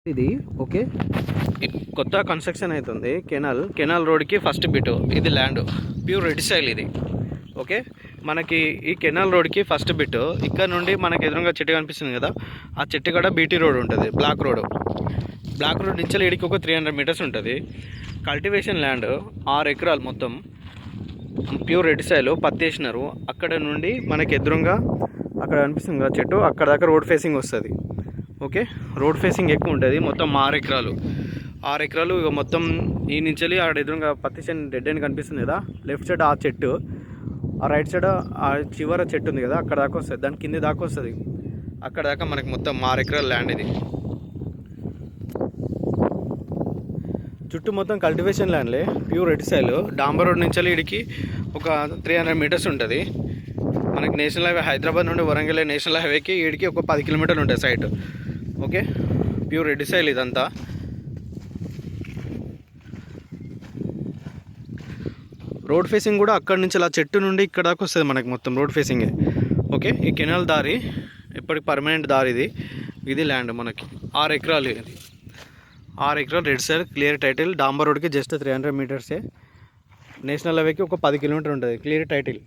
ఇది ఓకే, కొత్త కన్స్ట్రక్షన్ అవుతుంది. కెనాల్ రోడ్కి ఫస్ట్ బిట్ ఇది ల్యాండ్ ప్యూర్ రెడ్ సైల్ ఇది. ఓకే, మనకి ఈ కెనాల్ రోడ్కి ఫస్ట్ బిట్ ఇక్కడ నుండి మనకి ఎదురుగా చెట్టు కనిపిస్తుంది కదా, ఆ చెట్టు కూడా బీటీ రోడ్ ఉంటుంది. బ్లాక్ రోడ్ నుంచి ఇడికి ఒక 300 మీటర్స్ ఉంటుంది. కల్టివేషన్ ల్యాండ్ 6 ఎకరాలు మొత్తం ప్యూర్ రెడ్ సైల్ పత్తి వేసినారు. అక్కడ నుండి మనకి ఎదురుగా అక్కడ కనిపిస్తుంది కదా చెట్టు, అక్కడ దాకా రోడ్ ఫేసింగ్ వస్తుంది. ఓకే, రోడ్ ఫేసింగ్ ఎక్కువ ఉంటుంది. మొత్తం 6 ఎకరాలు ఇక మొత్తం ఈ నుంచి ఆడ ఎదురుగా పత్తి చేను డెడ్ అని కనిపిస్తుంది కదా, లెఫ్ట్ సైడ్ ఆ చెట్టు, ఆ రైట్ సైడ్ ఆ చివర చెట్టు ఉంది కదా, అక్కడ దాకా వస్తుంది. దాని కింద దాకా వస్తుంది. అక్కడ దాకా మనకి మొత్తం 6 ఎకరాల ల్యాండ్ ఇది. చుట్టూ మొత్తం కల్టివేషన్ ల్యాండ్లే, ప్యూర్ రెడ్ సైల్. డాంబర్ రోడ్ నుంచి ఇడికి ఒక 300 మీటర్స్ ఉంటుంది. మనకి నేషనల్ హైవే హైదరాబాద్ నుండి వరంగల్ నేషనల్ హైవేకి ఇడికి ఒక 10 కిలోమీటర్లు ఉంటుంది site. Okay, pure red soil ఇదంతా. రోడ్ ఫేసింగ్ కూడా అక్కడ నుంచి అలా చెట్టు నుండి ఇక్కడ దాకా వస్తుంది మనకి మొత్తం రోడ్ ఫేసింగే. ఓకే, ఈ కెనాల్ దారి ఎప్పటికి పర్మనెంట్ దారి ఇది. ఇది ల్యాండ్ మనకి 6 ఎకరాలు. ఇది 6 ఎకరాలు రెడ్ సైల్ క్లియర్ టైటిల్. డాంబర్ రోడ్కి జస్ట్ 300 మీటర్సే. నేషనల్ హైవేకి ఒక 10 కిలోమీటర్ ఉంటుంది క్లియర్ టైటిల్.